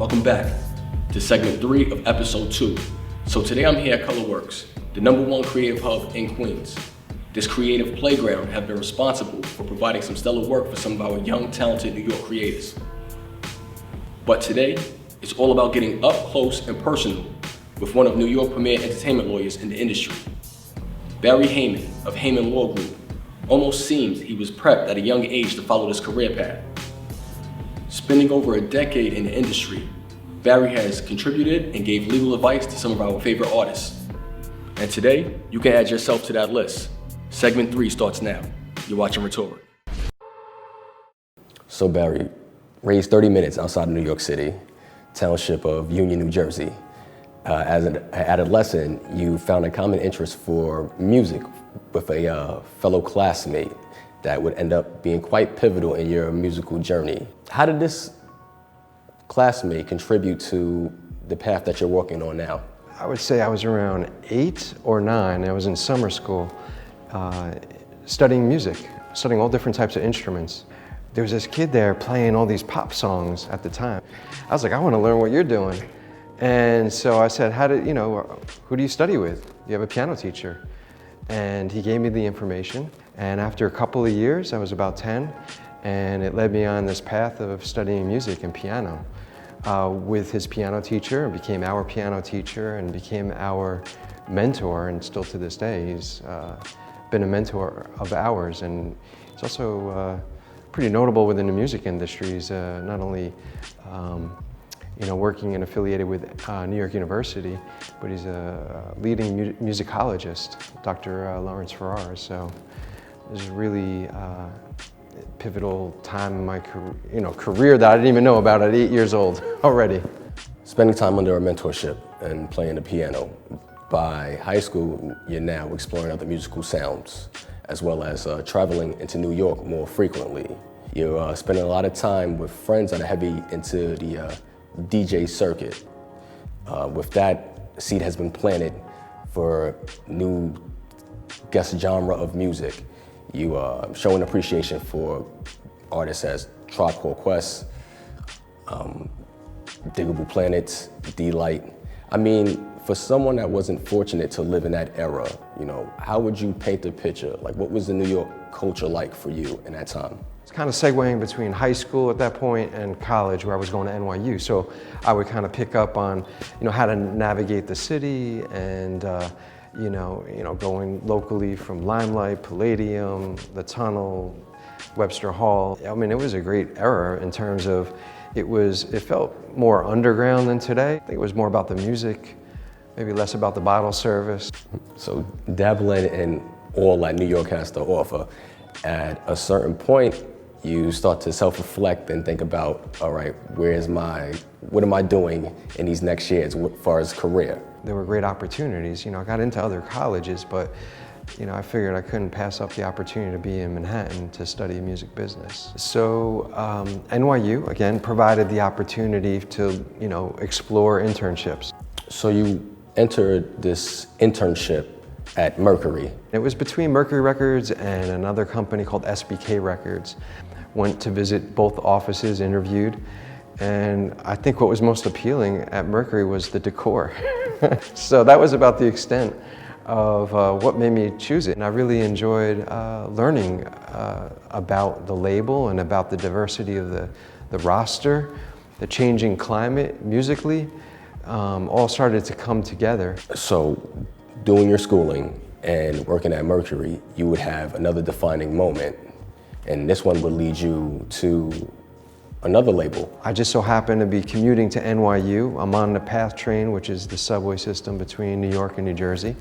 Welcome back to segment 3 of episode 2. So today I'm here at Colorworks, the #1 creative hub in Queens. This creative playground has been responsible for providing some stellar work for some of our young, talented New York creators. But today, it's all about getting up close and personal with one of New York's premier entertainment lawyers in the industry. Barry Heyman of Heyman Law Group almost seems he was prepped at a young age to follow this career path. Spending over a decade in the industry, Barry has contributed and gave legal advice to some of our favorite artists. And today, you can add yourself to that list. Segment 3 starts now. You're watching Rhe.tor. So Barry, raised 30 minutes outside of New York City, township of Union, New Jersey. As an adolescent, you found a common interest for music with a fellow classmate that would end up being quite pivotal in your musical journey. How did this classmate contribute to the path that you're walking on now? I would say I was around 8 or 9. I was in summer school studying music, studying all different types of instruments. There was this kid there playing all these pop songs at the time. I was like, I want to learn what you're doing. And so I said, who do you study with? You have a piano teacher. And he gave me the information. And after a couple of years, I was about 10, and it led me on this path of studying music and piano with his piano teacher, and became our piano teacher and became our mentor. And still to this day, he's been a mentor of ours. And he's also pretty notable within the music industry. He's not only working and affiliated with New York University, but he's a leading musicologist, Dr. Lawrence Ferrara. So it was really a pivotal time in my career that I didn't even know about at 8 years old already. Spending time under a mentorship and playing the piano. By high school, you're now exploring other musical sounds, as well as traveling into New York more frequently. You're spending a lot of time with friends that are heavy into the DJ circuit. With that, seed has been planted for new guest genre of music. You showing appreciation for artists as Tribe Called Quest, Diggable Planets, D-Light. I mean, for someone that wasn't fortunate to live in that era, how would you paint the picture? Like, what was the New York culture like for you in that time? It's kind of segueing between high school at that point and college, where I was going to NYU. So I would kind of pick up on, how to navigate the city and, going locally from Limelight, Palladium, the Tunnel, Webster Hall. I mean, it was a great era in terms of it felt more underground than today. I think it was more about the music, maybe less about the bottle service. So dabbling in all that New York has to offer, at a certain point, you start to self-reflect and think about, all right, what am I doing in these next years as far as career? There were great opportunities. I got into other colleges, but I figured I couldn't pass up the opportunity to be in Manhattan to study music business. So NYU, again, provided the opportunity to, explore internships. So you entered this internship at Mercury. It was between Mercury Records and another company called SBK Records. Went to visit both offices, interviewed, and I think what was most appealing at Mercury was the decor. So that was about the extent of what made me choose it. And I really enjoyed learning about the label and about the diversity of the roster, the changing climate musically, all started to come together. So doing your schooling and working at Mercury, you would have another defining moment, and this one would lead you to another label. I just so happened to be commuting to NYU. I'm on the PATH train, which is the subway system between New York and New Jersey,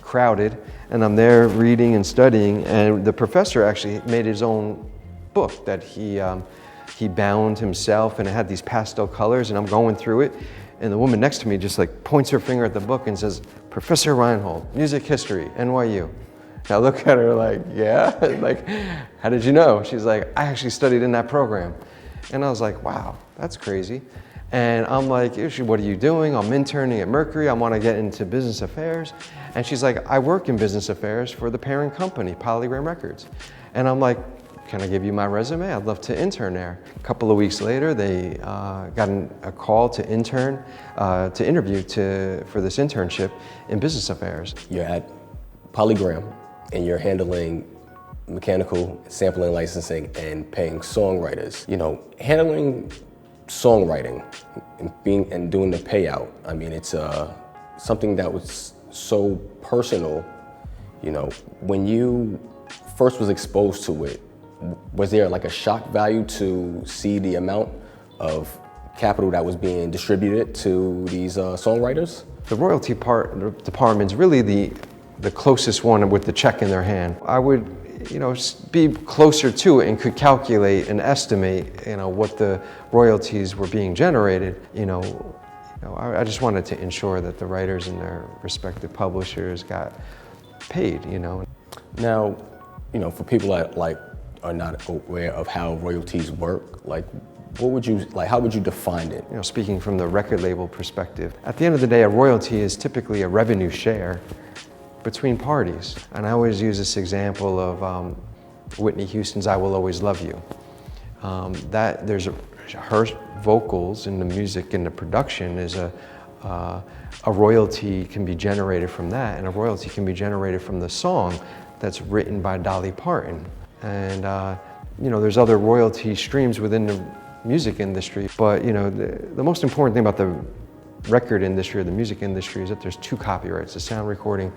crowded, and I'm there reading and studying, and the professor actually made his own book that he bound himself, and it had these pastel colors, and I'm going through it, and the woman next to me just points her finger at the book and says, "Professor Reinhold, Music History, NYU." And I look at her like, yeah? How did you know? She's like, I actually studied in that program. And I was like, wow, that's crazy. And I'm like, what are you doing? I'm interning at Mercury. I want to get into business affairs. And she's like, I work in business affairs for the parent company, Mercury Records. And I'm like, can I give you my resume? I'd love to intern there. A couple of weeks later, they got a call to interview for this internship in business affairs. You're at Polygram and you're handling mechanical sampling, licensing, and paying songwriters. You know, handling songwriting and doing the payout. I mean, it's something that was so personal. You know, when you first was exposed to it, was there like a shock value to see the amount of capital that was being distributed to these songwriters? The royalty department is really the closest one with the check in their hand. I would, be closer to it and could calculate and estimate, what the royalties were being generated. I just wanted to ensure that the writers and their respective publishers got paid. Now, for people that are not aware of how royalties work, how would you define it? Speaking from the record label perspective, at the end of the day, a royalty is typically a revenue share between parties. And I always use this example of Whitney Houston's "I Will Always Love You." Her vocals in the music and the production is a royalty can be generated from that, and a royalty can be generated from the song that's written by Dolly Parton. And there's other royalty streams within the music industry, but the most important thing about the record industry or the music industry is that there's two copyrights: the sound recording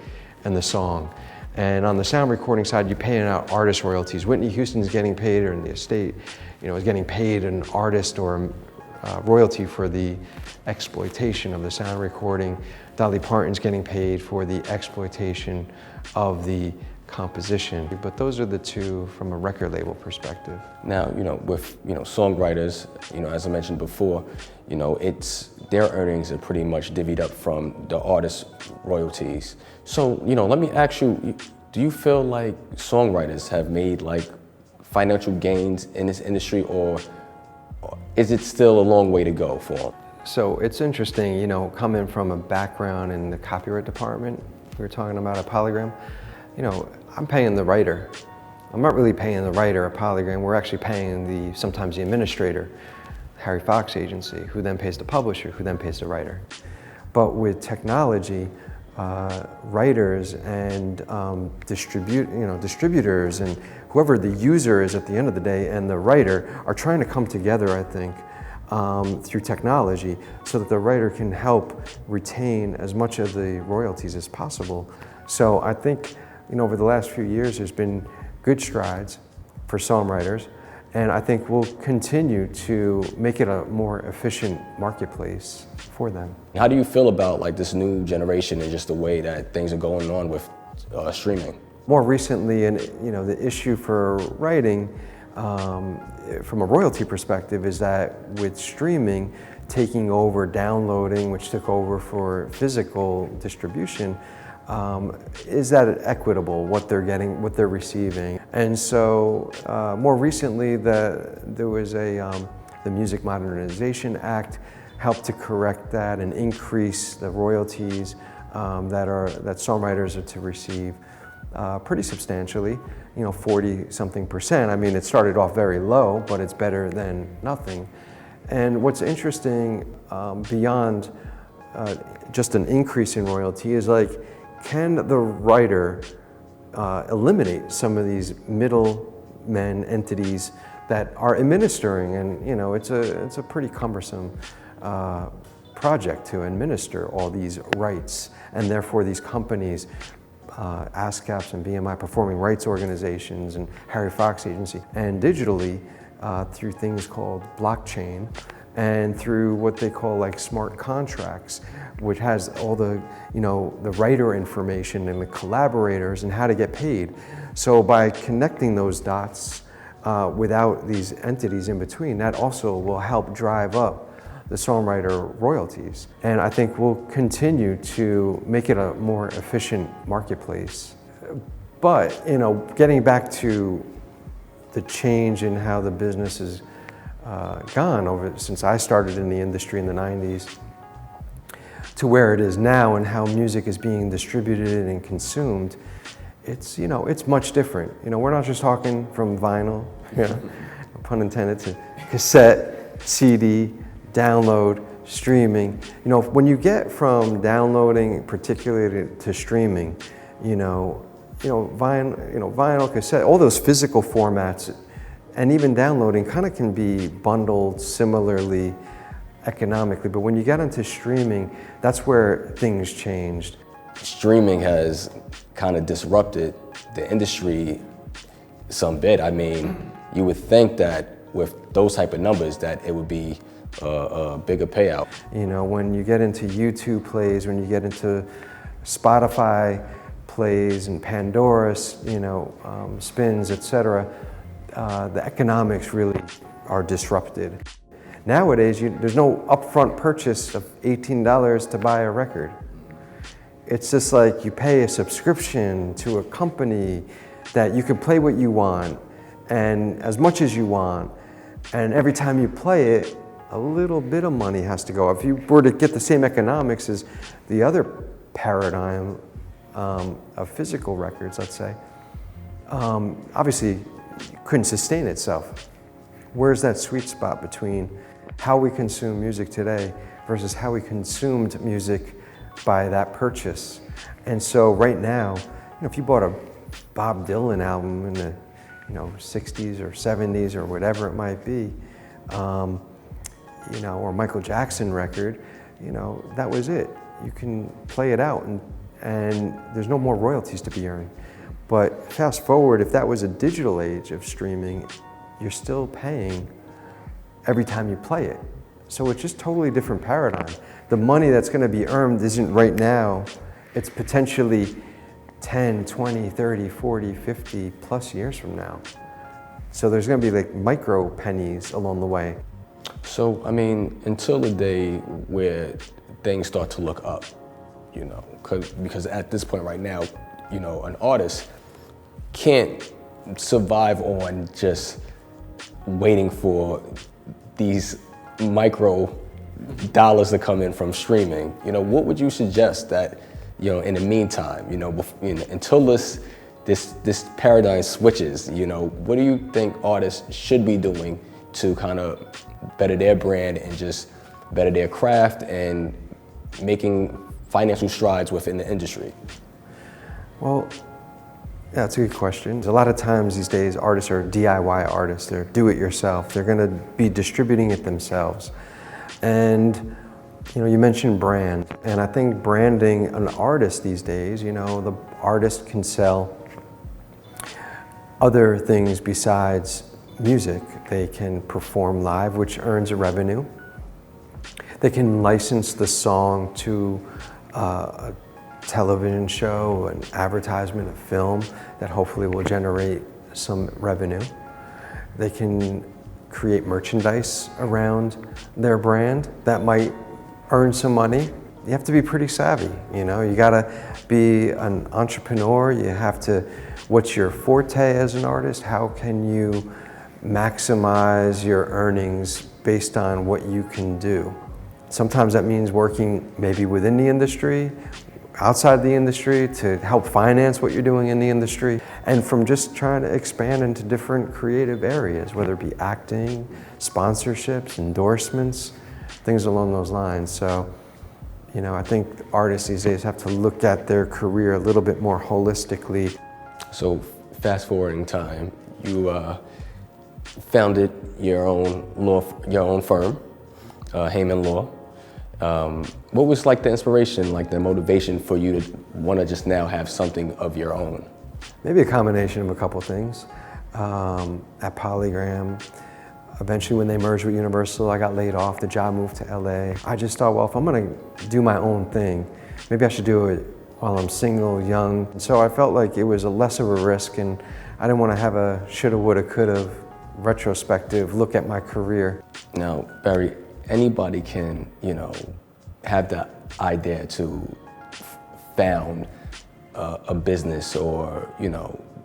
and the song. And on the sound recording side, you're paying out artist royalties. Whitney Houston's getting paid, or in the estate, is getting paid an artist or royalty for the exploitation of the sound recording. Dolly Parton's getting paid for the exploitation of the composition. But those are the two from a record label perspective. Now, with songwriters, as I mentioned before, it's their earnings are pretty much divvied up from the artist's royalties. So, let me ask you, do you feel like songwriters have made financial gains in this industry, or is it still a long way to go for them? So it's interesting, coming from a background in the copyright department, we were talking about at Polygram, I'm paying the writer. I'm not really paying the writer at Polygram, we're actually paying sometimes the administrator, Harry Fox agency, who then pays the publisher, who then pays the writer. But with technology, writers and distributors and whoever the user is at the end of the day and the writer are trying to come together, I think, through technology so that the writer can help retain as much of the royalties as possible. So I think, over the last few years, there's been good strides for songwriters, and I think we'll continue to make it a more efficient marketplace for them. How do you feel about this new generation and just the way that things are going on with streaming? More recently, and the issue for writing from a royalty perspective is that with streaming taking over downloading, which took over for physical distribution, is that equitable, what they're getting, what they're receiving? And so more recently, there was the Music Modernization Act helped to correct that and increase the royalties that songwriters are to receive pretty substantially, 40-something%. I mean, it started off very low, but it's better than nothing. And what's interesting beyond just an increase in royalty is can the writer eliminate some of these middlemen entities that are administering? And it's a pretty cumbersome project to administer all these rights, and therefore these companies, ASCAPs and BMI, performing rights organizations, and Harry Fox agency, and digitally through things called blockchain and through what they call smart contracts, which has all the writer information and the collaborators and how to get paid. So by connecting those dots without these entities in between, that also will help drive up the songwriter royalties. And I think we'll continue to make it a more efficient marketplace. But getting back to the change in how the business has gone since I started in the industry in the 90s to where it is now and how music is being distributed and consumed, it's much different. We're not just talking from vinyl, pun intended, to cassette, CD, download, streaming. When you get from downloading particularly to streaming, vinyl, cassette, all those physical formats, and even downloading kind of can be bundled similarly economically. But when you get into streaming, that's where things changed. Streaming has kind of disrupted the industry some bit. I mean, you would think that with those type of numbers that it would be a bigger payout. When you get into YouTube plays, when you get into Spotify plays and Pandora, spins, etc., the economics really are disrupted. Nowadays, there's no upfront purchase of $18 to buy a record. It's just like you pay a subscription to a company that you can play what you want and as much as you want, and every time you play it, a little bit of money has to go. If you were to get the same economics as the other paradigm of physical records, let's say, obviously it couldn't sustain itself. Where's that sweet spot between how we consume music today versus how we consumed music by that purchase? And so right now, if you bought a Bob Dylan album in the 60s or 70s or whatever it might be, or Michael Jackson record, that was it. You can play it out and there's no more royalties to be earned. But fast forward, if that was a digital age of streaming, you're still paying every time you play it. So it's just totally different paradigm. The money that's going to be earned isn't right now, it's potentially 10, 20, 30, 40, 50 plus years from now. So there's going to be like micro pennies along the way. So, I mean, until the day where things start to look up, because at this point right now, an artist can't survive on just waiting for these micro dollars to come in from streaming. What would you suggest that, in the meantime, until this paradigm switches, what do you think artists should be doing to kind of better their brand and just better their craft and making financial strides within the industry? Well, yeah, that's a good question. A lot of times these days, artists are DIY artists. They're do-it-yourself. They're going to be distributing it themselves. And you mentioned brand, and I think branding an artist these days, the artist can sell other things besides music. They can perform live, which earns a revenue. They can license the song to a television show, an advertisement, a film that hopefully will generate some revenue. They can create merchandise around their brand that might earn some money. You have to be pretty savvy, you gotta be an entrepreneur. You have to, what's your forte as an artist? How can you maximize your earnings based on what you can do? Sometimes that means working maybe within the industry, outside the industry, to help finance what you're doing in the industry, and from just trying to expand into different creative areas, whether it be acting, sponsorships, endorsements, things along those lines. So, I think artists these days have to look at their career a little bit more holistically. So, fast forwarding time, you founded your own firm, Heyman Law. What was like the inspiration, like the motivation for you to want to just now have something of your own? Maybe a combination of a couple things. At Polygram, eventually when they merged with Universal, I got laid off, the job moved to LA. I just thought, well, if I'm gonna do my own thing, maybe I should do it while I'm single, young. So I felt like it was a less of a risk, and I didn't want to have a shoulda, woulda, coulda retrospective look at my career. Now, Barry, anybody can, have the idea to found a business or,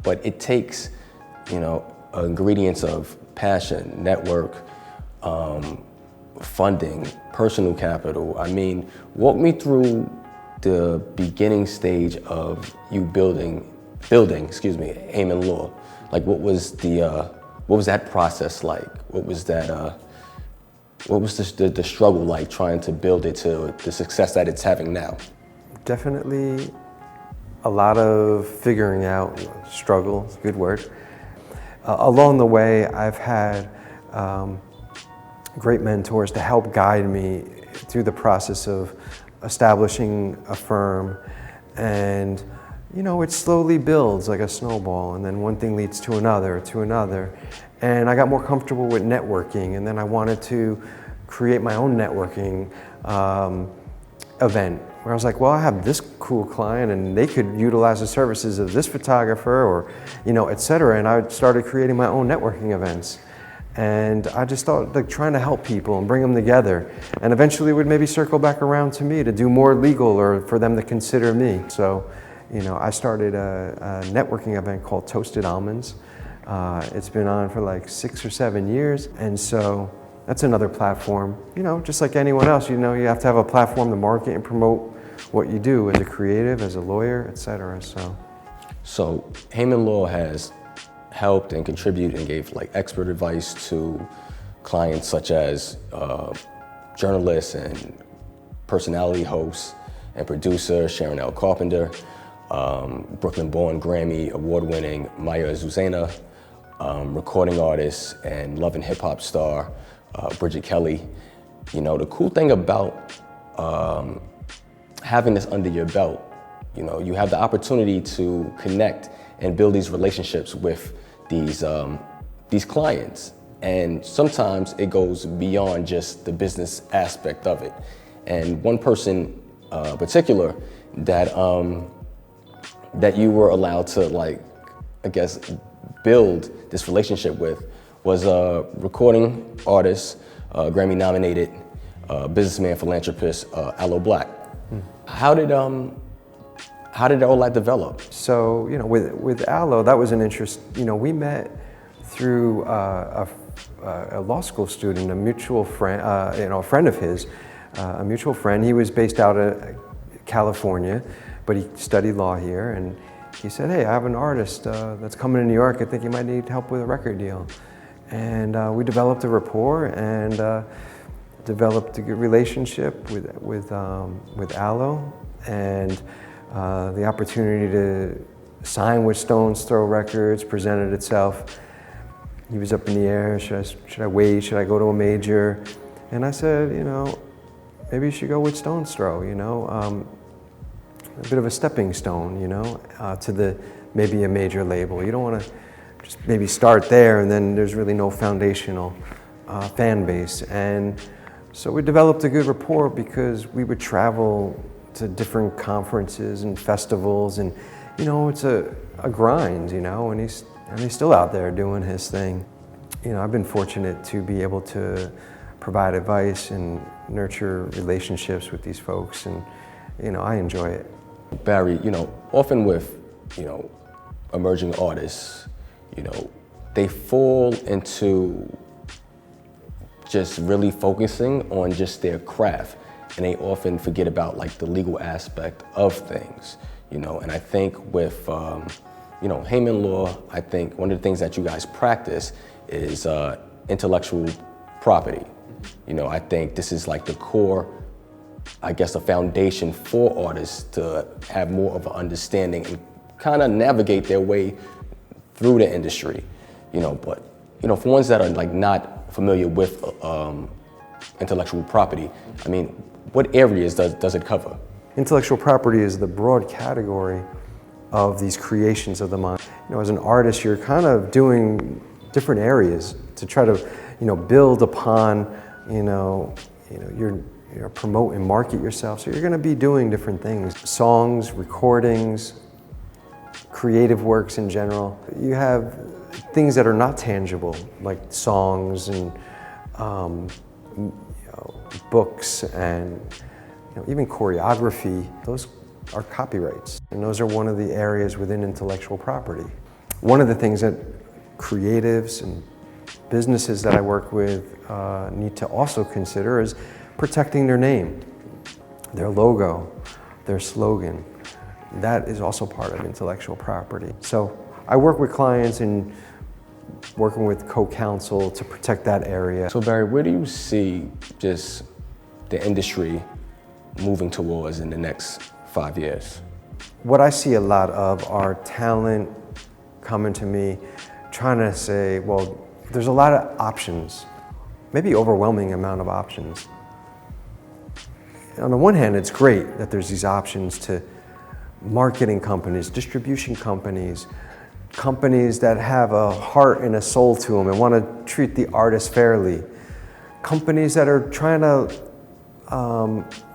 but it takes, ingredients of passion, network, funding, personal capital. I mean, walk me through the beginning stage of you building building, Heyman Law. Like, what was that process like? What was that? What was the struggle like trying to build it to the success that it's having now? Definitely a lot of figuring out, struggle, good word. Along the way, I've had great mentors to help guide me through the process of establishing a firm. And, it slowly builds like a snowball, and then one thing leads to another, And I got more comfortable with networking, and then I wanted to create my own networking event, where I was like, well, I have this cool client and they could utilize the services of this photographer, or, et cetera. And I started creating my own networking events. And I just thought, like, trying to help people and bring them together. And eventually it would maybe circle back around to me to do more legal, or for them to consider me. So, I started a networking event called Toasted Almonds. It's been on for like 6 or 7 years. And so that's another platform. Just like anyone else, you have to have a platform to market and promote what you do as a creative, as a lawyer, et cetera. So Heyman Law has helped and contributed and gave like expert advice to clients such as journalists and personality hosts and producer Sharon L. Carpenter, Brooklyn-born Grammy award-winning Maya Zuzana, recording artist and love and hip hop star Bridget Kelly. The cool thing about having this under your belt, you have the opportunity to connect and build these relationships with these clients. And sometimes it goes beyond just the business aspect of it. And one person particular that you were allowed to, like, I guess, build this relationship with was a recording artist, Grammy nominated businessman, philanthropist, Aloe Black. How did all that develop? So, with Aloe, that was an interest. We met through a law school student, a mutual friend, a friend of his, a mutual friend. He was based out of California, but he studied law here, and he said, hey, I have an artist that's coming to New York. I think you might need help with a record deal. And we developed a rapport and developed a good relationship with Aloe, and the opportunity to sign with Stone's Throw Records presented itself. He was up in the air. Should I wait? Should I go to a major? And I said, maybe you should go with Stone's Throw. A bit of a stepping stone, to maybe a major label. You don't want to just maybe start there and then there's really no foundational fan base. And so we developed a good rapport because we would travel to different conferences and festivals, and it's a grind, and he's still out there doing his thing. I've been fortunate to be able to provide advice and nurture relationships with these folks, and I enjoy it. Barry, often with emerging artists, they fall into just really focusing on just their craft, and they often forget about like the legal aspect of things, and I think with Heyman Law, I think one of the things that you guys practice is intellectual property. I think this is like the core, I guess, a foundation for artists to have more of an understanding and kind of navigate their way through the industry, but for ones that are like not familiar with intellectual property, I mean, what areas does it cover? Intellectual property is the broad category of these creations of the mind. As an artist, you're kind of doing different areas to try to, build upon, your promote and market yourself. So you're going to be doing different things: songs, recordings, creative works in general. You have things that are not tangible, like songs and books and even choreography. Those are copyrights, and those are one of the areas within intellectual property. One of the things that creatives and businesses that I work with need to also consider is protecting their name, their logo, their slogan. that is also part of intellectual property. So I work with clients and working with co-counsel to protect that area. So Barry, where do you see just the industry moving towards in the next 5 years? What I see a lot of are talent coming to me trying to say, well, there's a lot of options, maybe overwhelming amount of options. On the one hand, it's great that there's these options to marketing companies, distribution companies, companies that have a heart and a soul to them and want to treat the artist fairly, companies that are trying to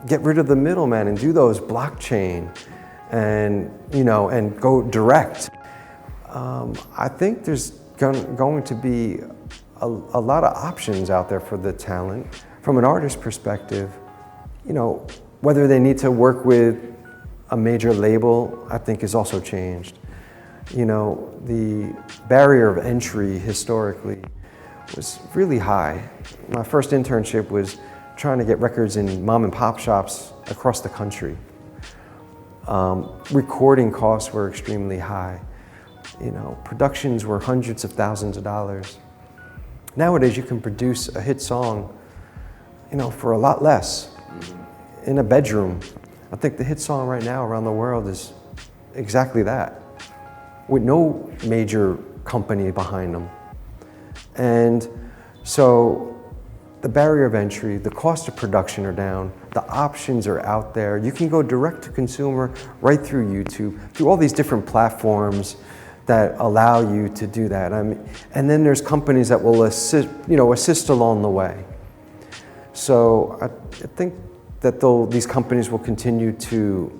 get rid of the middleman and do those blockchain and and go direct. I think there's going to be a lot of options out there for the talent. From an artist perspective, whether they need to work with a major label, I think has also changed. The barrier of entry historically was really high. My first internship was trying to get records in mom and pop shops across the country. Recording costs were extremely high. Productions were hundreds of thousands of dollars. Nowadays, you can produce a hit song, for a lot less in a bedroom. I think the hit song right now around the world is exactly that, with no major company behind them. And so the barrier of entry, the cost of production are down, the options are out there. You can go direct to consumer right through YouTube, through all these different platforms that allow you to do that. And then there's companies that will assist along the way. So I think that these companies will continue to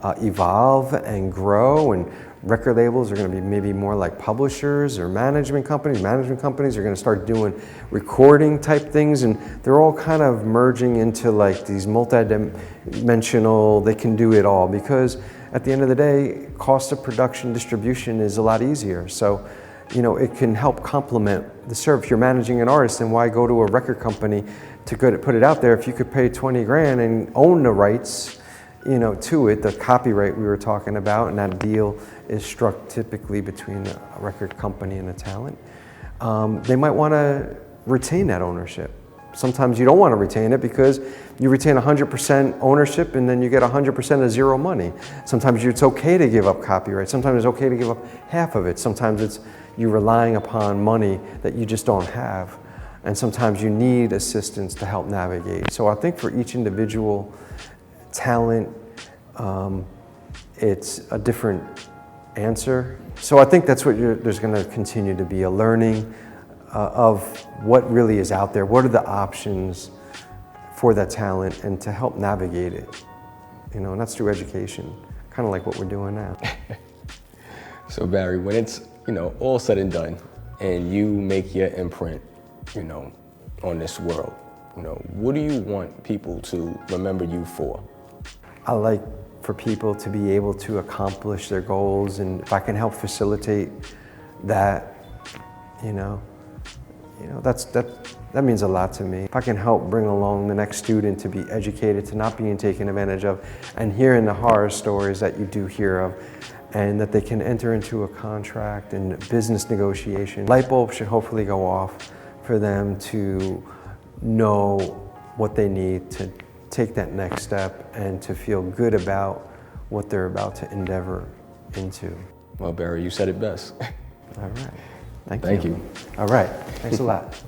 evolve and grow, and record labels are going to be maybe more like publishers or management companies. Management companies are going to start doing recording type things, and they're all kind of merging into like these multi-dimensional, they can do it all, because at the end of the day, cost of production distribution is a lot easier. So, it can help complement the service. If you're managing an artist, then why go to a record company to put it out there if you could pay 20 grand and own the rights, to it, the copyright we were talking about, and that deal is struck typically between a record company and a talent. They might want to retain that ownership. Sometimes you don't want to retain it because you retain 100% ownership and then you get 100% of zero money. Sometimes it's okay to give up copyright. Sometimes it's okay to give up half of it. Sometimes it's you relying upon money that you just don't have. And sometimes you need assistance to help navigate. So I think for each individual talent, it's a different answer. So I think that's what there's going to continue to be a learning of what really is out there. What are the options for that talent, and to help navigate it, and that's through education, kind of like what we're doing now. So Barry, when it's all said and done, and you make your imprint, on this world, what do you want people to remember you for? I like for people to be able to accomplish their goals, and if I can help facilitate that, that means a lot to me. If I can help bring along the next student to be educated, to not being taken advantage of, and hearing the horror stories that you do hear of, and that they can enter into a contract and business negotiation, light bulbs should hopefully go off for them to know what they need to take that next step and to feel good about what they're about to endeavor into. Well, Barry, you said it best. All right. Thank you. All right. Thanks a lot.